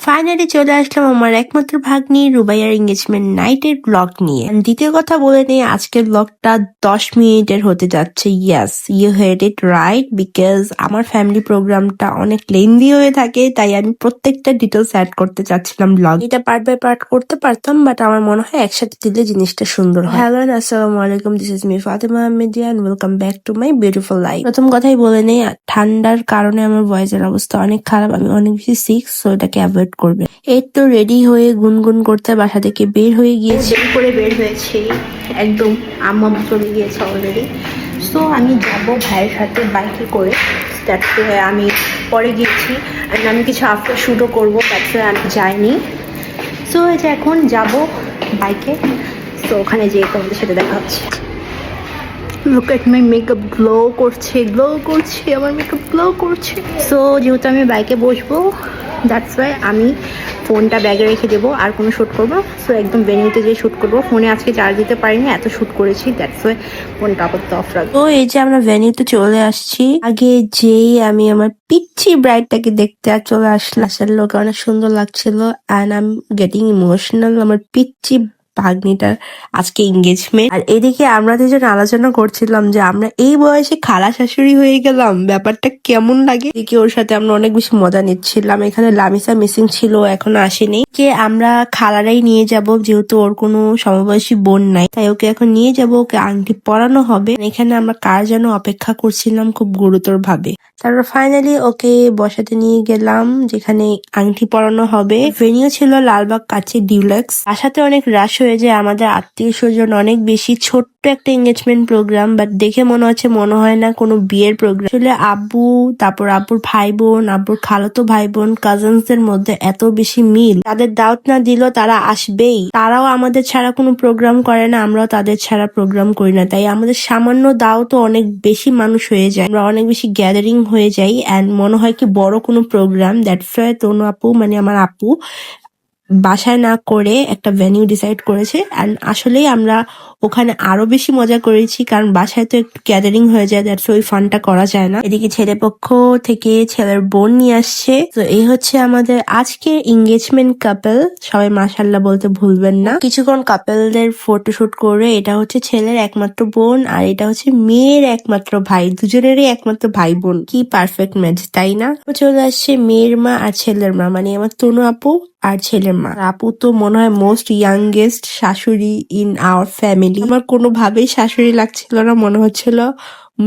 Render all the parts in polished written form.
Finally চলে আসলাম আমার একমাত্র ভাগ্নি রুবাইয়ার এঙ্গেজমেন্ট নাইটের ব্লগ নিয়ে। And দ্বিতীয় কথা বলে নেই, আজকের ব্লগটা 10 মিনিটের হতে যাচ্ছে। Yes, you had it right, because আমার ফ্যামিলি প্রোগ্রামটা অনেক লেন্দি হয়ে থাকে, তাই আমি প্রত্যেকটা ডিটেলস অ্যাড করতে চাচ্ছিলাম ব্লগ। এটা পার্ট বাই পার্ট করতে পারতাম, বাট আমার মনে হয় একসাথে দিলে জিনিসটা সুন্দর হয়। হ্যালো এন্ড আসসালামু আলাইকুম, this is me Fatema Ahmedia and welcome back to my beautiful life. প্রথম কথাই বলে নেই, ঠান্ডার কারণে আমার ভয়েসের অবস্থা অনেক খারাপ, আমি অনেক বেশি সিক, সো এটাকে অ্যাভয়েড করবেন। এই তো রেডি হয়ে গুনগুন করতে বাসা থেকে বের হয়ে গিয়েছি। দেরি করে বের হয়েছি, একদম আম্মা চলে গিয়েছে অলরেডি। সো আমি যাব ভাইয়ের সাথে বাইকে করে। দ্যাটস ওয়াই আমি পরে গিয়েছি, and আমি কিছু আফটার শ্যুটও করবো, দ্যাটস ওয়াই আমি যাইনি। সো এই যে এখন যাব বাইকে, তো ওখানে যেয়ে তোমাদের সাথে দেখা হচ্ছে। Look at my makeup, glow করছে আমার মেকআপ গ্লো করছে। সো যেহেতু আমি বাইকে বসবো, দ্যাটস ওয়াই আমি ফোনটা ব্যাগে রেখে দেবো, আর কোনো শ্যুট করবো। সো একদম ভেনিউতে যেয়ে শ্যুট করবো। ফোনে আজকে চার্জ দিতে পারিনি, এত শ্যুট করেছি, দ্যাটস ওয়াই ফোনটা আপাতত অফ রাখবো। তো এই যে আমরা ভেনিউতে চলে আসছি, আগে যেই আমি আমার পিচ্ছি ব্রাইডটাকে দেখতে আর চলে আসলাম। আসার লোকে অনেক সুন্দর লাগছিল, and I am getting emotional. আমার পিচ্ছি ভাগ্নিটার আজকে এঙ্গেজমেন্ট, আর এদিকে আমরা দুজন আলোচনা করছিলাম যে আমরা এই বয়সে খালা শাশুড়ি হয়ে গেলাম, ব্যাপারটা কেমন লাগে। এদিকে ওর সাথে আমরা অনেক বেশি মজা নিচ্ছিলাম। এখানে লামিসা মিসিং ছিল, এখনো আসেনি। যে আমরা খালারাই নিয়ে যাব, যেহেতু ওর কোনো সমবয়সী বোন নাই, তাই ওকে এখন নিয়ে যাব, ওকে আংটি পরানো হবে। এখানে আমরা কার যেন অপেক্ষা করছিলাম খুব গুরুতর ভাবে। তারপর ফাইনালি ওকে বসাতে নিয়ে গেলাম, যেখানে আংটি পরানো হবে। ভেনিউ ছিল লালবাগ কাছে ডিউলেক্স। বাসাতে অনেক রাশ হয়ে যায়, আমাদের আত্মীয় স্বজন অনেক বেশি। ছোট্ট একটা এঙ্গেজমেন্ট প্রোগ্রাম, বাট দেখে মনে হয় না কোনো বিয়ের প্রোগ্রাম। আসলে আব্বু, তারপর আব্বুর ভাই বোন, আব্বুর খালাতো ভাই বোন, কাজিনসদের মধ্যে এত বেশি মিল। তাদের দাওয়াত না দিলেও তারা আসবেই। তারাও আমাদের ছাড়া কোনো প্রোগ্রাম করে না, আমরাও তাদের ছাড়া প্রোগ্রাম করি না। তাই আমাদের সামান্য দাওয়াতও অনেক বেশি মানুষ হয়ে যায়, আমরা অনেক বেশি গ্যাদারিং হয়ে যাই, অ্যান্ড মনে হয় কি বড় কোনো প্রোগ্রাম। দ্যাটস ওয়াই তনু আপু, মানে আমার আপু, বাসায় না করে একটা ভেনিউ ডিসাইড করেছে। অ্যান্ড আসলেই আমরা ওখানে আরো বেশি মজা করেছি, কারণ বাসায় তো একটু গ্যাদারিং হয়ে যায়, দ্যাটস ওই ফানটা করা যায় না। এদিকে ছেলে পক্ষ থেকে ছেলের বোন নিয়ে আসছে। তো এই হচ্ছে আমাদের আজকে এঙ্গেজমেন্ট কাপল। সবাই মাশাআল্লাহ বলতে ভুলবেন না। কিছুক্ষণ কাপলদের ফটোশুট করে, এটা হচ্ছে ছেলের একমাত্র বোন, আর এটা হচ্ছে মেয়ের একমাত্র ভাই। দুজনেরই একমাত্র ভাই বোন, কি পারফেক্ট ম্যাচ, তাই না? চলে আসছে মেয়ের মা আর ছেলের মা, মানে আমার তনু আপু আর ছেলের মা। আপু তো মনে হয় মোস্ট ইয়াংগেস্ট শাশুড়ি ইন আওয়ার ফ্যামিলি। আমার কোনোভাবেই শাশুড়ি লাগছিল না, মনে হচ্ছিল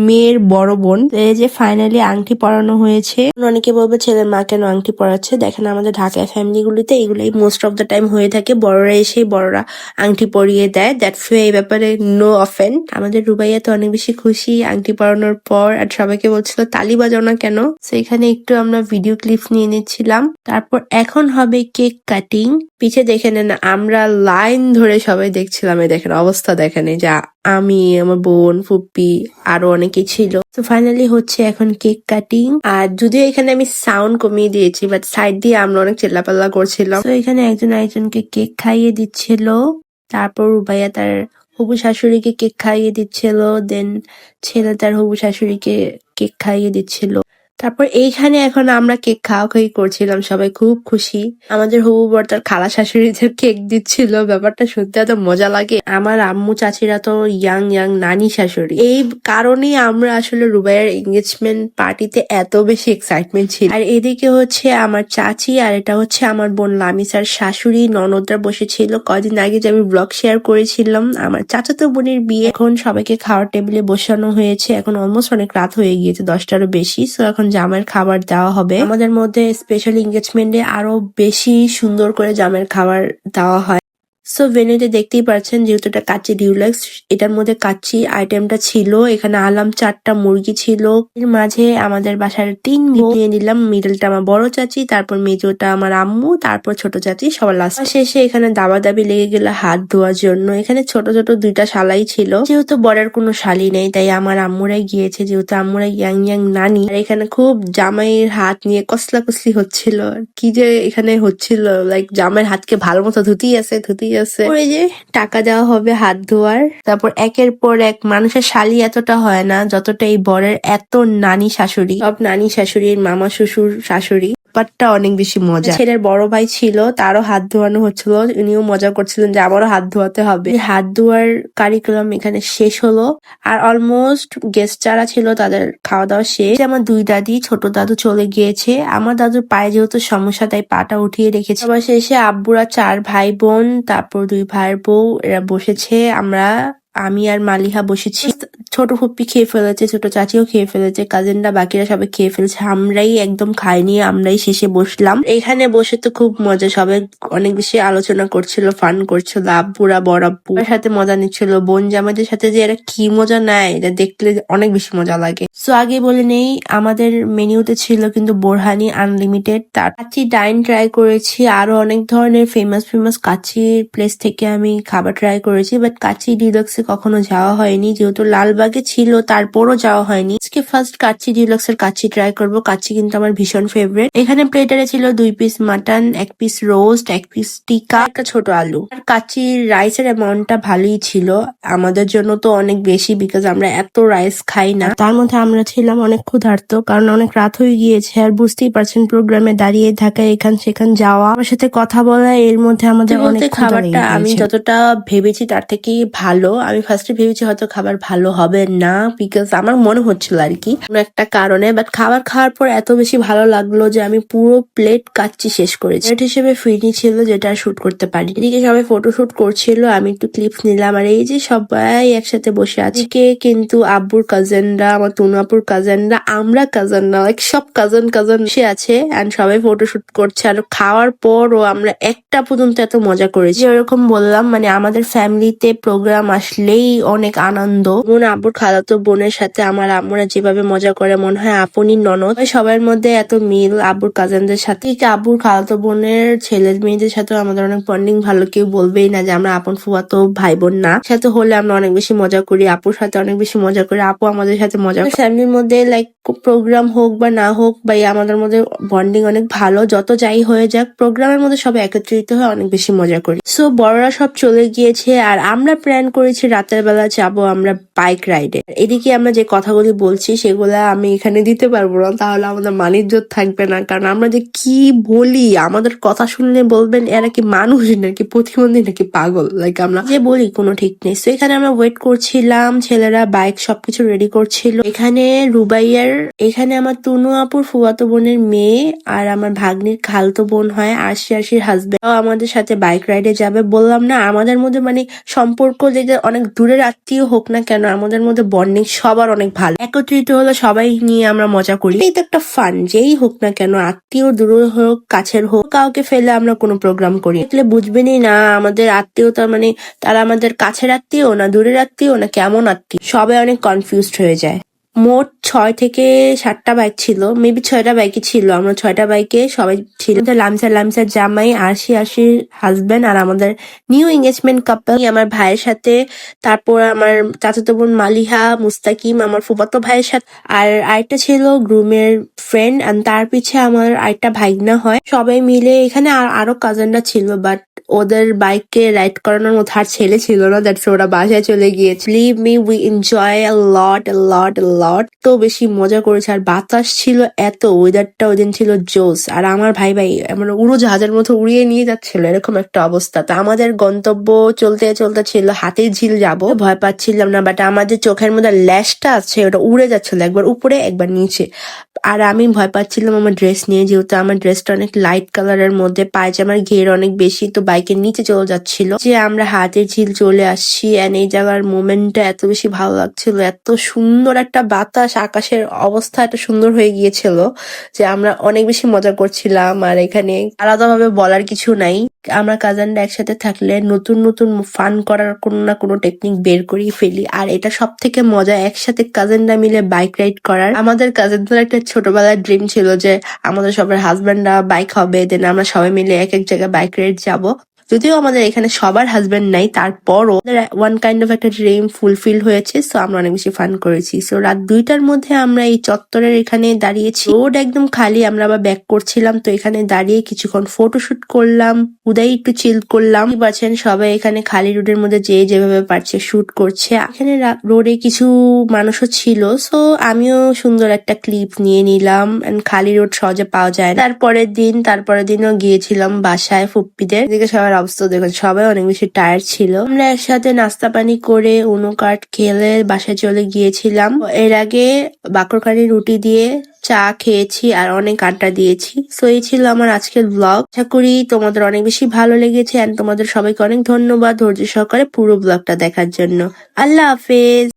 মেয়ের বড় বোন। এই যে ফাইনালি আংটি পরানো হয়েছে। অনেকে বলবে ছেলের মা কেন আংটি পরাচ্ছে, দেখেন আমাদের ঢাকায় ফ্যামিলি গুলিতে এগুলোই মোস্ট অফ দ্য টাইম হয়ে থাকে। বড়রা এসে বড়রা আংটি পরিয়ে দেয়, দ্যাটস ওয়াই এই ব্যাপারে নো অফেন্ড। আমাদের রুবাইয়া তো অনেক বেশি খুশি আংটি পরানোর পর, আর সবাইকে বলছিল তালি বাজাও না কেন। তো এখানে একটু আমরা ভিডিও ক্লিপ নিয়ে নিচ্ছিলাম। তারপর এখন হবে কেক কাটিং। পিছে দেখে নেন, আমরা লাইন ধরে সবাই দেখছিলাম। এই দেখেন অবস্থা, দেখেন এই যে আমি, আমার বোন, ফুপ্পি, আরো অনেকেই ছিল। তো ফাইনালি হচ্ছে এখন কেক কাটিং। আর যদিও এখানে আমি সাউন্ড কমিয়ে দিয়েছি, বাট সাইড দিয়ে আমরা অনেক চিল্লাপাল্লা করছিলাম। তো এখানে একজন আরেকজনকে কেক খাইয়ে দিচ্ছিল। তারপর রুবাইয়া তার হবু শাশুড়িকে কেক খাইয়ে দিচ্ছিল, দেন ছেলে তার হবু শাশুড়িকে কেক খাইয়ে দিচ্ছিল। তারপর এইখানে এখন আমরা কেক খাওয়াখাওয়ি করছিলাম, সবাই খুব খুশি। আমাদের হবু বর তার খালা শাশুড়িদের কেক দিচ্ছিল, ব্যাপারটা শুনতে এত মজা লাগে। আমার আম্মু চাচিরা তো ইয়াং নানি শাশুড়ি, এই কারণেই আমরা আসলে রুবাইয়ার এঙ্গেজমেন্ট পার্টিতে এত বেশি এক্সাইটমেন্ট ছিল। আর এদিকে হচ্ছে আমার চাচি, আর এটা হচ্ছে আমার বোন লামিসার শাশুড়ি, ননদরা বসেছিল। কদিন আগে যে আমি ব্লগ শেয়ার করেছিলাম আমার চাচাতো বোনের বিয়ে, এখন সবাইকে খাওয়ার টেবিলে বসানো হয়েছে। এখন অলমোস্ট অনেক রাত হয়ে গিয়েছে, 10টারও বেশি। সো এখন জামের খাবার দেওয়া হবে। আমাদের মধ্যে স্পেশাল এঙ্গেজমেন্টে আরো বেশি সুন্দর করে জামের খাবার দেওয়া হয়। সো ভেন্যুতে দেখতেই পাচ্ছেন, যেহেতু এটা কাচ্চি ডিউলেক্স, এটার মধ্যে কাচ্চি আইটেমটা ছিল। এখানে আলাম 4টা মুরগি ছিল। এর মাঝে আমাদের বাসার 3 নিয়ে নিলাম। মিডলটা আমার বড় চাচি, তারপর মেজোটা আমার আম্মু, তারপর ছোট চাচি, সবার লাস্ট। শেষে এখানে দাবাদাবি লেগে গেল হাত ধোয়ার জন্য। এখানে ছোট ছোট 2টা শালাই ছিল, যেহেতু বরের কোনো শালি নেই, তাই আমার আম্মুরাই গিয়েছে, যেহেতু আম্মুরা ইয়াং নানি। আর এখানে খুব জামাইয়ের হাত নিয়ে কসলাকসলি হচ্ছিল, কি যে এখানে হচ্ছিল, লাইক জামাইয়ের হাতকে ভালো মতো ধুতেই আছে। ওই যে টাকা দেওয়া হবে হাত ধোয়ার। তারপর একের পর এক মানুষের শালি এতটা হয় না যতটা এই বরের এত নানি শাশুড়ি, সব নানি শাশুড়ির মামা শ্বশুর শাশুড়ি। ব্যাপারটা অনেক বেশি মজা। ছেলের বড় ভাই ছিল, তারও হাত ধোয়ানো হচ্ছিল, উনিও মজা করছিলেন যে আমারও হাত ধোয়াতে হবে। হাত ধোয়ার কারিকুলাম এখানে শেষ হলো আর অলমোস্ট গেস্ট যারা ছিল তাদের খাওয়া দাওয়া শেষ। আমার দুই দাদি, ছোট দাদু চলে গিয়েছে। আমার দাদুর পায়ে যেহেতু সমস্যা তাই পাটা উঠিয়ে রেখেছে। সবার শেষে আব্বুরা 4 ভাই বোন, তারপর 2 ভাইয়ের বউ এরা বসেছে। আমি আর মালিহা বসেছি। ছোট ফুপ্পি খেয়ে ফেলেছে, ছোট চাচিও খেয়ে ফেলেছে, কাজিনরা বাকিরা সবাই খেয়ে ফেলেছে, আমরাই একদম খাইনি, আমরাই শেষে বসলাম। এখানে বসে তো খুব মজা, সবাই অনেক বেশি আলোচনা করছিল, ফান করছিল। আব্বুরা বড় আব্বুর সাথে মজা নিচ্ছিল, বোন জামাইদের সাথে যে এরা কি মজা নেয় এটা দেখলে অনেক বেশি মজা লাগে। সো আগে বলে নেই, আমাদের মেনুতে ছিল কিন্তু বোরহানি আনলিমিটেড। তার কাচ্চি ডাইন ট্রাই করেছি, আরো অনেক ধরনের ফেমাস কাচ্চি প্লেস থেকে আমি খাবার ট্রাই করেছি, বাট কাচ্চি ডিলাক্সে কখনো যাওয়া হয়নি, যেহেতু লালবাগে ছিল তারপরও যাওয়া হয়নি। আজকে ফার্স্ট কাচ্চি ডিলাক্সের কাচ্চি ট্রাই করবো। কাচ্চি কিন্তু আমার ভীষণ ফেভারিট। এখানে প্লেটারে ছিল 2 piece mutton, 1 piece roast, 1 piece টিকা, একটা ছোট আলু। আর কাচ্চির রাইসের অ্যামাউন্টটা ভালোই ছিল, আমাদের জন্য তো অনেক বেশি, বিকজ আমরা এত রাইস খাই না। তার মধ্যে আমরা ছিলাম অনেক ক্ষুধার্ত, কারণ অনেক রাত হয়ে গিয়েছে। আর বুঝতেই পারছেন, প্রোগ্রামে দাঁড়িয়ে থাকা, এখান সেখান যাওয়া, আমার সাথে কথা বলা, এর মধ্যে আমাদের অনেক খাবারটা আমি যতটা ভেবেছি তার থেকে ভালো। আমি ফার্স্টে ভেবেছি হয়তো খাবার ভালো হবে না, বিকজ আমার মনে হচ্ছিল আর কি কোনো একটা কারণে, বাট খাবার খাওয়ার পর এত বেশি ভালো লাগলো যে আমি পুরো প্লেট কাচ্চি শেষ করেছি। প্লেট হিসেবে ফিরনি ছিল, যেটা শুট করতে পারি। এদিকে সবাই ফটো শুট করছিল, আমি একটু ক্লিপস নিলাম। আর এই যে সবাই একসাথে বসে আজকে কিন্তু আব্বুর কাজিনরা, আমার তুনাপুর কাজিনরা, আমরা কাজিনরা, লাইক সব কাজিন বসে আছে এন্ড সবাই ফটো শুট করছে। আর খাওয়ার পরও আমরা একটা পর্যন্ত এত মজা করেছি। এরকম বললাম, মানে আমাদের ফ্যামিলিতে প্রোগ্রাম আসলেই অনেক আনন্দ। মন আব্বুর খালাতো বোনের সাথে আমার আম্মুরা যেভাবে মজা করে মনে হয় আপনই ননদ। সবার মধ্যে এত মিল আব্বুর কাজিনদের সাথে। আব্বুর খালাতো বোনের ছেলের মেয়েদের সাথেও আমাদের অনেক বন্ডিং ভালো, কেউ বলবেই না যে আমরা আপন ফুফাতো ভাই বোন না। সাথে হলে আমরা অনেক বেশি মজা করি, আপুর সাথে অনেক বেশি মজা করি, আপু আমাদের সাথে মজা করে। ফ্যামিলির মধ্যে লাইক প্রোগ্রাম হোক বা না হোক, বা আমাদের মধ্যে বন্ডিং অনেক ভালো। যত যাই হয়ে যাক, প্রোগ্রামের মধ্যে সবাই একত্রিত হয়ে অনেক বেশি মজা করি। সো বড়রা সব চলে গিয়েছে আর আমরা প্ল্যান করেছি রাতের বেলা যাবো আমরা বাইক রাইডে। এদিকে আমরা যে কথাগুলি বলছি সেগুলা আমি এখানে দিতে পারবো না, তাহলে আমাদের মানিজ্যত থাকবে না। কারণ আমরা যে কি বলি, আমাদের কথা শুনলে বলবেন এরা কি মানুষ নাকি প্রতিবন্ধী নাকি পাগল। লাইক আমরা যে বলি কোনো ঠিক নেই। তো এখানে আমরা ওয়েট করছিলাম, ছেলেরা বাইক সবকিছু রেডি করছিল। এখানে রুবাইয়ার, এখানে আমার তুনু আপুর ফুফাতো বোনের মেয়ে আর আমার ভাগ্নির খালতো বোন হয় আশির হাজবেন্ড আমাদের সাথে বাইক রাইডে যাবে। বললাম না, আমাদের মধ্যে মানে সম্পর্ক যে অনেক দূরের আত্মীয় হোক না কেন, আমাদের মধ্যে বন্ডিং সবার অনেক ভালো। একত্রিত হলে সবাই নিয়ে আমরা মজা করি, এই তো একটা ফান। যেই হোক না কেন, আত্মীয় দূরের হোক কাছের হোক, কাউকে ফেলে আমরা কোনো প্রোগ্রাম করি দেখলে বুঝবেনই না আমাদের আত্মীয়তা, মানে তারা আমাদের কাছের আত্মীয় না দূরের আত্মীয় না কেমন আত্মীয়, সবাই অনেক কনফিউজড হয়ে যায়। মোট 6 থেকে 7টা বাইক ছিল, মেবি 6টা বাইকই ছিল। আমরা 6টা বাইকে সবাই ছিল, লামসার জামাই, আশির হাজবেন্ড আর আমাদের নিউ এঙ্গেজমেন্ট কাপল, আমার ভাইয়ের সাথে, তারপর আমার চাচাতো বোন মালিহা, মুস্তাকিম আমার ফুফাতো ভাইয়ের সাথে, আর আরেকটা ছিল গ্রুমের ফ্রেন্ড, আর তার পিছে আমার আরেকটা ভাইগনা হয়। সবাই মিলে এখানে আরো কাজিনরা ছিল, বাট ওদের বাইককে রাইড করানোর মতো আর ছেলে ছিল না, দ্যাটস ওরা বাসায় চলে গিয়েছে। Leave me, we enjoy a lot তো বেশি মজা করেছে। আর বাতাস ছিল এত, ওয়েদারটা ওই দিন ছিল জোস। আর আমার ভাই মানে উড়োজাহাজের মতো উড়িয়ে নিয়ে যাচ্ছিল, এরকম একটা অবস্থা। তো আমাদের গন্তব্য চলতে ছিল হাতির ঝিল যাব, ভয় পাচ্ছিলাম না, বাট আমাদের চোখের মধ্যে ল্যাশটা আছে, ওটা উড়ে যাচ্ছিল একবার উপরে একবার নিচে। আর আমি ভয় পাচ্ছিলাম আমার ড্রেস নিয়ে, যেহেতু আমার ড্রেসটা অনেক লাইট কালারের মধ্যে, পায়জামার ঘের অনেক বেশি, তো বাইকের নিচে চলে যাচ্ছিল। যে আমরা হাতির ঝিল চলে আসছি, এন্ড এই জায়গার মোমেন্টটা এত বেশি ভালো লাগছিল, এত সুন্দর একটা বাতাস, আকাশের অবস্থা এত সুন্দর হয়ে গিয়েছিল যে আমরা অনেক বেশি মজা করছিলাম। আর এখানে আলাদাভাবে বলার কিছু নাই, আমরা কাজিনরা একসাথে থাকলে নতুন ফান করার কোনো না কোনো টেকনিক বের করেই ফেলি। আর এটা সব থেকে মজা, একসাথে কাজিনরা মিলে বাইক রাইড করার। আমাদের কাজিনদের একটা ছোটবেলার ড্রিম ছিল যে আমাদের সবার হাজবেন্ডরা বাইক হবে, দেন আমরা সবাই মিলে এক এক জায়গায় বাইক রাইড যাব। যদিও আমাদের এখানে সবার হাজবেন্ড নাই, তারপরও ওয়ান কাইন্ড অফ একটা ড্রিম ফুলফিল হয়েছে। সো আমরা অনেক বেশি ফান করেছি। সো রাত 2টার মধ্যে আমরা এই চত্বরের এখানে দাঁড়িয়েছি, রোড একদম খালি, আমরা আবার ব্যাক করছিলাম। তো এখানে দাঁড়িয়ে কিছুক্ষণ ফটোশুট করলাম, উদয় একটু চিল করলাম। পাচ্ছেন সবাই এখানে খালি রোডের মধ্যে যে যেভাবে পারছে শুট করছে। এখানে রোডে কিছু মানুষও ছিল, সো আমিও সুন্দর একটা ক্লিপ নিয়ে নিলাম। খালি রোড সহজে পাওয়া যায় না। তারপরের দিনও গিয়েছিলাম বাসায় ফুপ্পিদের। এদিকে সবার অবস্থা দেখুন, সবাই অনেক বেশি টায়ার্ড ছিল। আমরা একসাথে নাস্তা পানি করে উনো কার্ড খেলে বাসায় চলে গিয়েছিলাম। এর আগে বাকরখানি রুটি দিয়ে চা খেয়েছি আর অনেক আড্ডা দিয়েছি। সো এই ছিল আমার আজকের ব্লগ। আশা করি তোমাদের অনেক বেশি ভালো লেগেছে এন্ড তোমাদের সবাইকে অনেক ধন্যবাদ ধৈর্য সহকারে পুরো ব্লগটা দেখার জন্য। আল্লাহ হাফেজ।